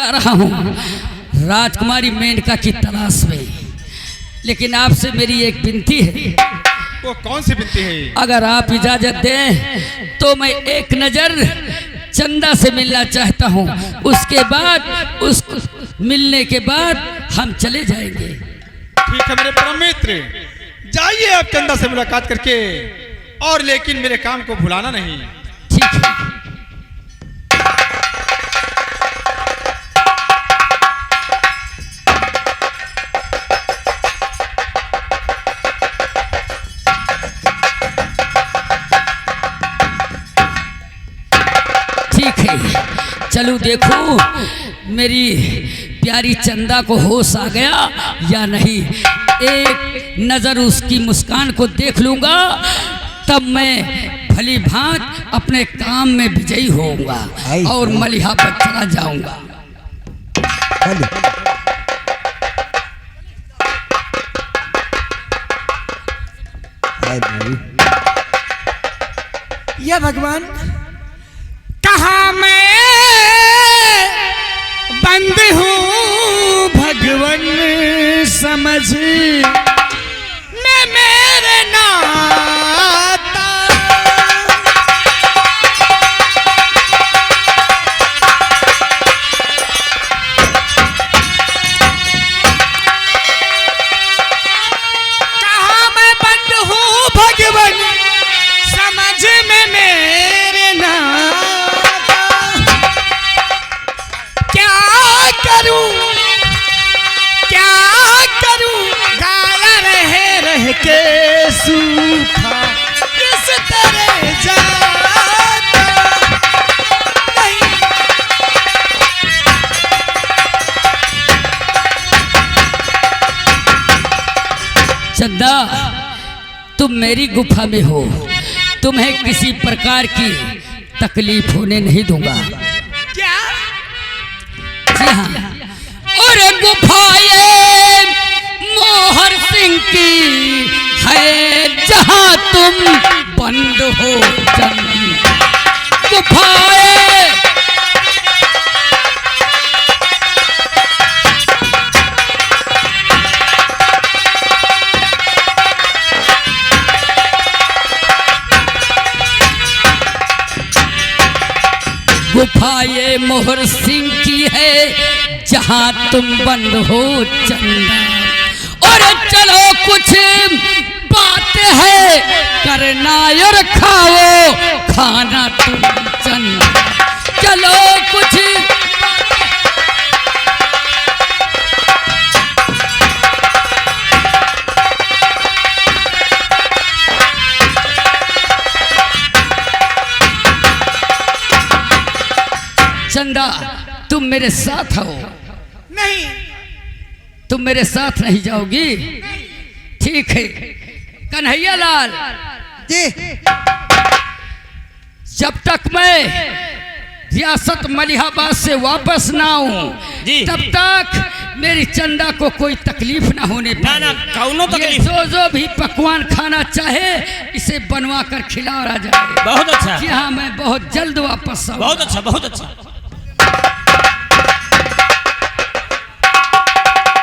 जा रहा हूँ राजकुमारी मेनका की तलाश में। लेकिन आपसे मेरी एक विनती है। वो कौन सी विनती है? अगर आप इजाजत दें तो मैं एक नजर चंदा से मिलना चाहता हूँ। उसके बाद उसको मिलने के बाद हम चले जाएंगे। ठीक है मेरे परम मित्र, जाइए आप चंदा से मुलाकात करके, और लेकिन मेरे काम को भुलाना नहीं। ठीक है। ठीक है, चलो देखो मेरी प्यारी चंदा को होश आ गया या नहीं। एक नजर उसकी मुस्कान को देख लूंगा, तब मैं भली भांत अपने काम में विजयी होऊंगा और मलिहा पर चला जाऊंगा। या भगवान, कहाँ मैं बंद हूँ भगवान, समझ में मेरे नाता। कहाँ मैं बंद हूँ भगवान, समझ में मेरे नाता। क्या करूं गाया रह के सूखा किस तरह जाता नहीं। चंदा, तुम मेरी गुफा में हो, तुम्हें किसी प्रकार की तकलीफ होने नहीं दूंगा। क्या? जी हाँ, और गुफाए मोहर सिंह की है जहां तुम बंद हो चंदा। गुफाए गुफाए मोहर सिंह की है जहां तुम बंद हो चंदा। और चलो कुछ बात है करना और खाओ खाना तुम चंदा। चलो कुछ चंदा, तुम मेरे साथ आओ। नहीं। तुम मेरे साथ नहीं जाओगी? ठीक है कन्हैया लाल जी। जब तक मैं रियासत मलिहाबाद से वापस ना आऊं, तब तक मेरी चंदा को कोई तकलीफ ना होने पाए। ना कौनो तकलीफ। जो भी पकवान खाना चाहे इसे बनवा कर खिला जाए। बहुत अच्छा। जी हाँ, मैं बहुत जल्द वापस आऊंगा। बहुत अच्छा, बहुत अच्छा।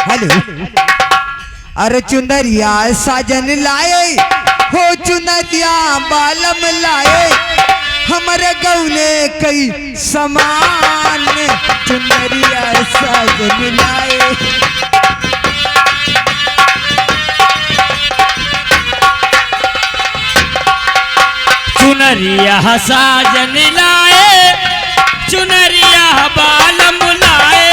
हेलो। अरे चुनरिया साजन लाए हो, चुनरिया बालम लाए, हमारे गौने कई समान, चुनरिया साजन लाए। चुनरिया साजन लाए, चुनरिया बालम लाए,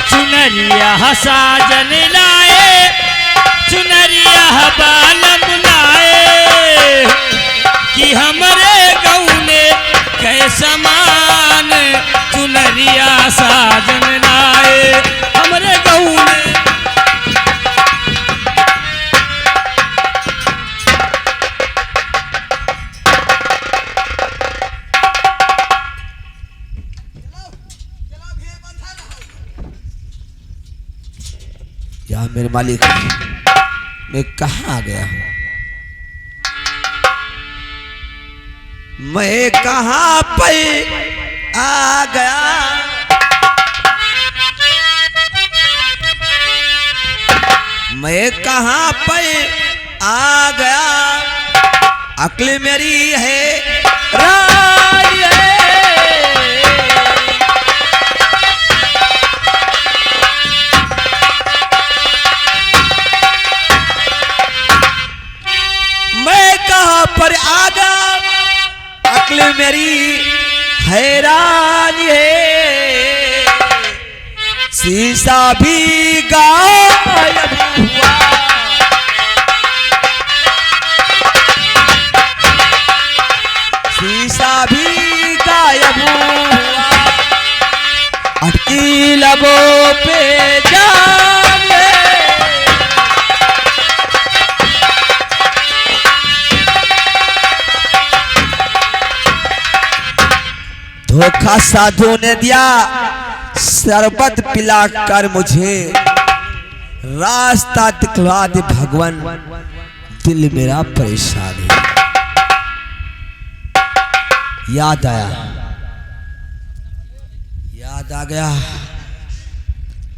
चुनरिया साजन लाए, चुनरिया बालम लाए, कि हमरे गौने कै समान, चुनरिया साजन लाए, हमरे गौने। या मेरे मालिक, मैं कहाँ आ गया हूँ? मैं कहाँ पे आ गया, मैं कहाँ पे आ गया, अक्ल मेरी है राज है। मैं कहाँ पर आ गया, अक्ल मेरी हैरान है। शीशा भी गायब हुआ, शीशा भी गायब हुआ, अटकी लबों पे जान है। धोखा साधु ने दिया, शरबत पिलाकर मुझे रास्ता दिखला दे भगवान, दिल मेरा परेशान है। याद आया, याद आ गया,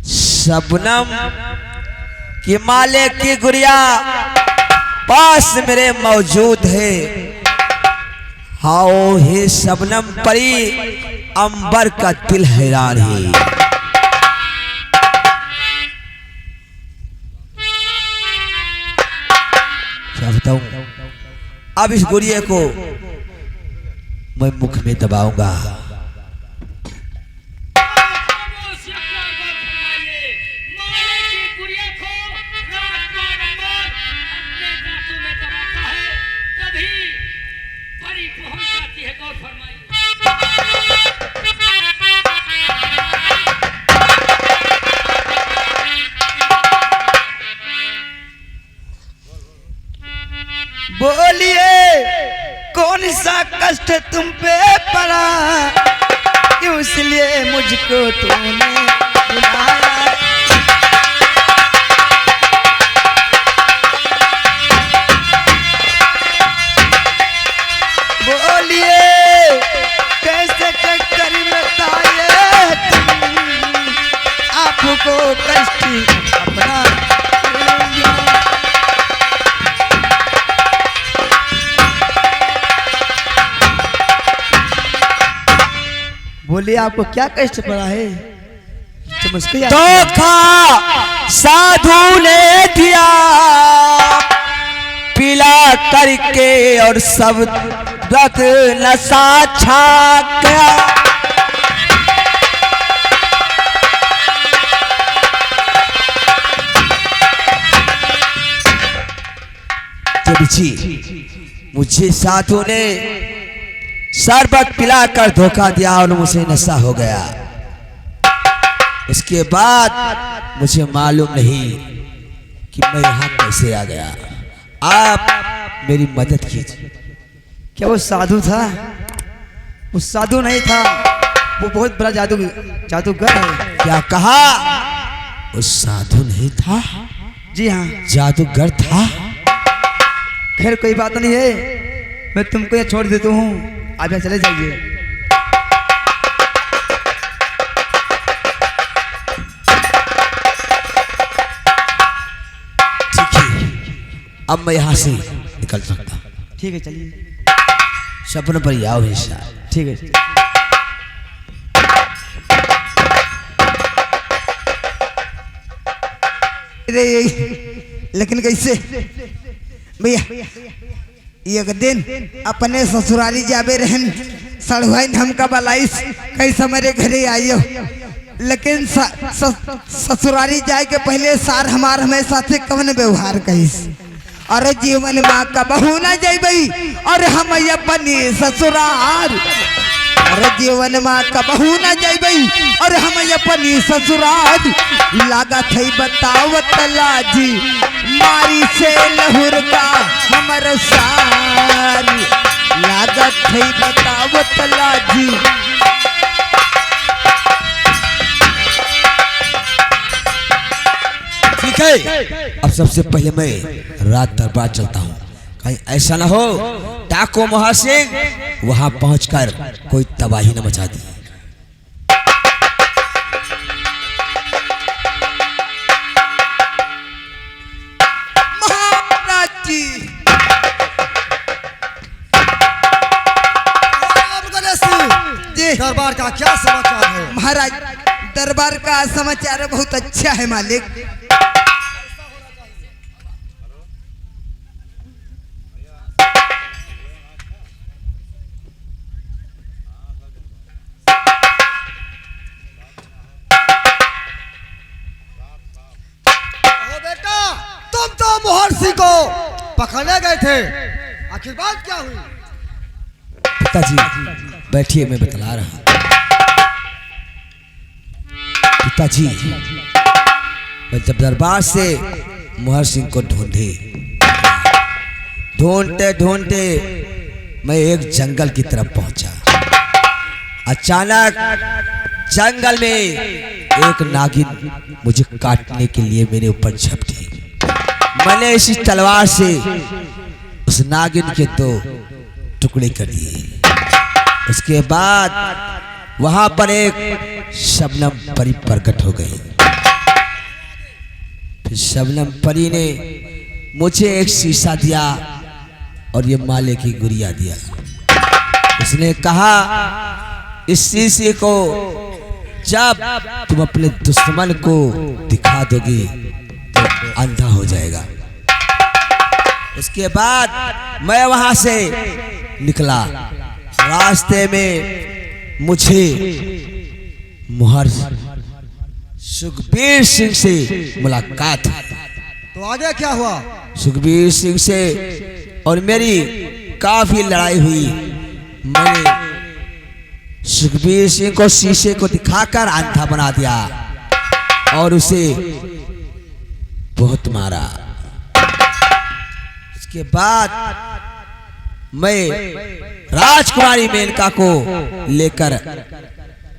शबनम की माले की गुड़िया पास मेरे मौजूद है। हाओ हे शबनम परी, अंबर का दिल हैरान है। क्या बताऊं, अब इस गुड़िया को मैं मुख में दबाऊंगा। बोलिए कौन सा कष्ट तुम पे पड़ा, क्यों इसलिए मुझको तूने बुलाया। बोलिए कैसे कर बताए तुम, आपको कष्ट अपना। बोलिए आपको क्या कष्ट पड़ा है। धोखा साधु ने दिया पिला करके, और सब रत नशा छा गया। जब जी मुझे साधु ने शरबत पिलाकर धोखा दिया और मुझे नशा हो गया, इसके बाद मुझे मालूम नहीं कि मैं यहाँ कैसे आ गया। आप मेरी मदद कीजिए। क्या वो साधु था? वो साधु नहीं था, वो बहुत बड़ा जादूगर है। क्या कहा? वो साधु नहीं था? जी हाँ। जादूगर था? खैर कोई बात नहीं है, मैं तुमको यहाँ छोड़ देता हूँ, आप यहाँ चले जाइए। ठीक है, अब मैं यहाँ से निकल सकता हूँ। ठीक है चलिए। सपनों पर आओ हिस्सा। ठीक है। लेकिन कैसे भैया, एक दिन अपने ससुराली जाबे रहन, सड़वाइन हमका बलाइस कैसे मेरे घरे आइयो, लेकिन ससुराली जाए के पहले सार हमार हमेशा से कवन व्यवहार कहिस। अरे जीवन माँ का बहू ना जाइबई और हम अपनी ससुराल, अरे जीवन माँ का बहू ना जाइबई और हम अपनी ससुराल। लागत है बतावत लाजी मारी से लहुर का हमर सारी, लागत है बतावत लाजी। ठीक है, अब सबसे पहले मैं रात दरबार चलता हूँ, कहीं ऐसा ना हो डाको मोहर सिंह वहां पहुंचकर कोई तबाही न मचा दी। महाराज जी जी दरबार का क्या समाचार है? महाराज दरबार का समाचार बहुत अच्छा है मालिक। ओ बेटा, तुम तो मोहर सिंह को पकड़ने गए थे, आखिर बात क्या हुई? पिताजी बैठिए, मैं बतला रहा हूं। पिताजी, मैं जब दरबार से मोहर सिंह को ढूंढते ढूंढते मैं एक जंगल की तरफ पहुंचा। अचानक जंगल में एक नागिन मुझे काटने के लिए मेरे ऊपर झपटी। मैंने इसी तलवार से उस नागिन के 2 टुकड़े कर दिए। उसके बाद वहां पर एक शबनम परी प्रकट हो गई। फिर शबनम परी ने मुझे एक शीशा दिया और ये माले की गुड़िया दिया। उसने कहा, इस शीशे को जब तुम अपने दुश्मन को दिखा दोगे तो अंधा हो जाएगा। उसके बाद मैं वहां से निकला। रास्ते में मुझे मोहर सुखबीर सिंह से मुलाकात हुई। तो आगे क्या हुआ? सुखबीर सिंह से और मेरी काफी लड़ाई हुई। मैंने सुखबीर सिंह को शीशे को दिखाकर अंधा बना दिया और उसे बहुत मारा। उसके बाद मैं राजकुमारी मेनका को लेकर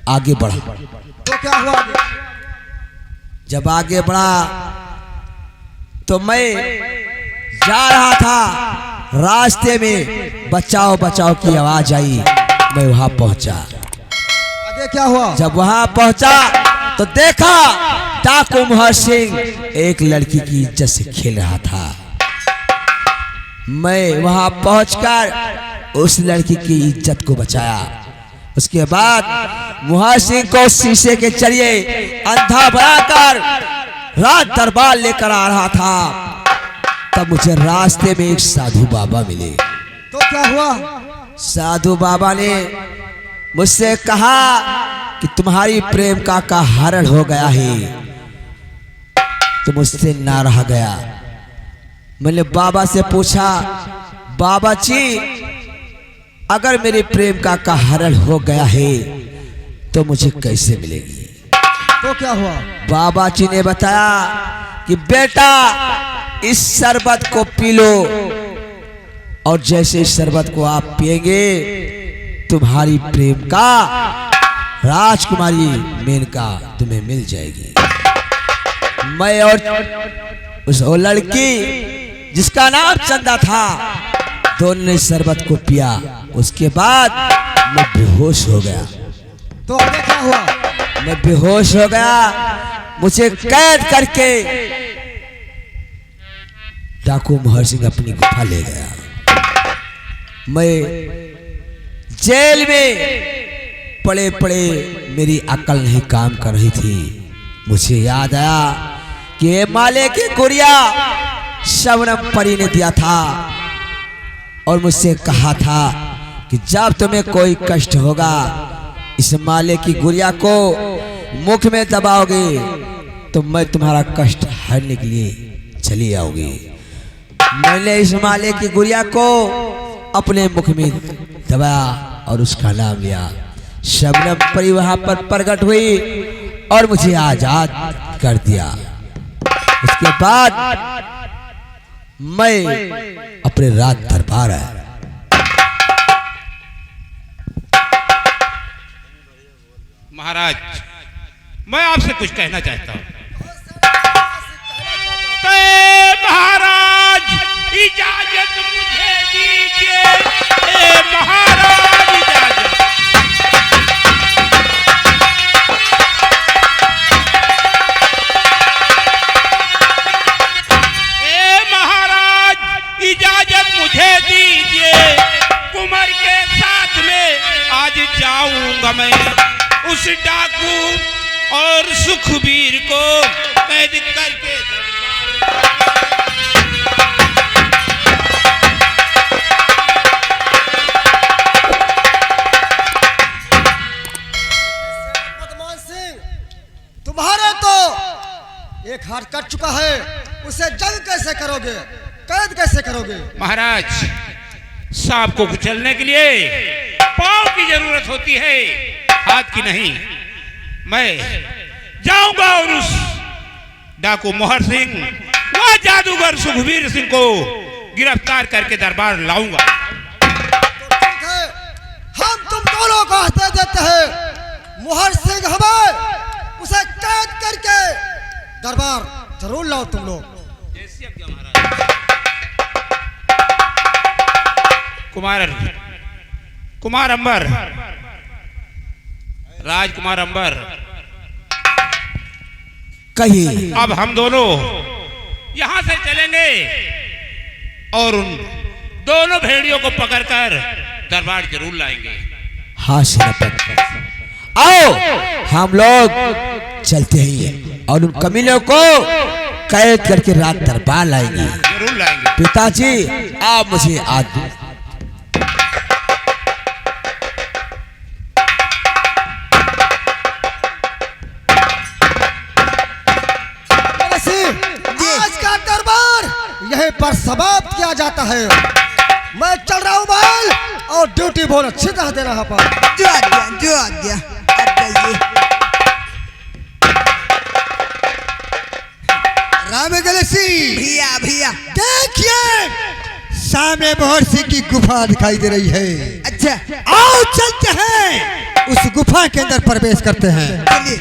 आगे बढ़ा। तो क्या हुआ आगे? जब आगे बढ़ा तो मैं जा रहा था, रास्ते में बचाओ बचाओ की आवाज आई। मैं वहां पहुंचा। आगे क्या हुआ? जब वहां पहुंचा तो देखा डाकू मोहर सिंह एक लड़की की इज्जत से खेल रहा था। मैं वहां पहुंचकर उस लड़की की इज्जत को बचाया। उसके बाद मोहर सिंह को शीशे के जरिए अंधा बनाकर राज दरबार लेकर आ रहा था। तब मुझे रास्ते में एक साधु बाबा मिले। तो क्या हुआ? साधु बाबा ने मुझसे कहा कि तुम्हारी प्रेम का हरण हो गया है, तो मुझसे ना रहा गया। मैंने बाबा से पूछा, बाबा जी अगर मेरे प्रेम का हरण हो गया है तो मुझे कैसे मिलेगी? तो क्या हुआ? बाबा जी ने बताया कि बेटा इस शरबत को पी लो और जैसे इस शरबत को आप पिएंगे तुम्हारी प्रेम का राजकुमारी मेनका तुम्हें मिल जाएगी। मैं और उस लड़की जिसका नाम चंदा था, दोनों ने शरबत को पिया। उसके बाद मैं बेहोश हो गया। तो आगे क्या हुआ? मैं बेहोश हो गया। मुझे कैद करके डाकू मोहर सिंह अपनी गुफा ले गया। मैं जेल में पड़े पड़े मेरी अकल नहीं काम कर रही थी। मुझे याद आया कि ये माले की गुड़िया शबनम परी ने दिया था और मुझसे कहा था कि जब तुम्हें कोई कष्ट होगा इस माले की गुड़िया को मुख में दबाओगे तो मैं तुम्हारा कष्ट हरने के लिए चली आओगी। मैंने इस माले की गुड़िया को अपने मुख में दबाया और उसका नाम लिया। शबनम परी वहां पर प्रकट हुई और मुझे आजाद कर दिया। उसके बाद मैं अपने राज दरबार आया। महाराज, मैं आपसे कुछ कहना चाहता हूं। महाराज इजाजत मुझे दीजिए, ए महाराज इजाजत। ए महाराज इजाजत मुझे दीजिए, कुंवर के साथ में आज जाऊंगा मैं उस डाकू और सुखबीर को कैद करके। बदमाश सिंह, तुम्हारे तो एक हाथ कट चुका है, उसे जंग कैसे करोगे, कैद कैसे करोगे? महाराज सांप को कुचलने के लिए पांव की जरूरत होती है, हाथ की नहीं। मैं जाऊंगा और उस डाकू मोहर सिंह व जादूगर सुखबीर सिंह को गिरफ्तार करके दरबार लाऊंगा। तो ठीक है, हम तुम दोनों को हत्या देते हैं। मोहर सिंह हमें उसे कैद करके दरबार जरूर लाओ तुम लोग। कुमार अंबर, राजकुमार अंबर, कहिए। अब हम दोनों यहां से चलेंगे और उन दोनों भेड़ियों को पकड़कर दरबार जरूर लाएंगे। हाँ सेनापति, आओ हम लोग चलते हैं और उन कमीनों को कैद करके रात दरबार लाएंगे। जरूर लाएंगे। पिताजी आप मुझे आज्ञा। आज का दरबार यहीं पर समाप्त किया जाता है। मैं चल रहा हूँ महल और ड्यूटी बहुत अच्छी तरह देना यहाँ पर। जो आज्ञा अब जाइए। राम गलसी भैया देखिए, सामने मोहर सिंह की गुफा दिखाई दे रही है। अच्छा आओ चलते हैं, उस गुफा के अंदर प्रवेश करते हैं। चलिए।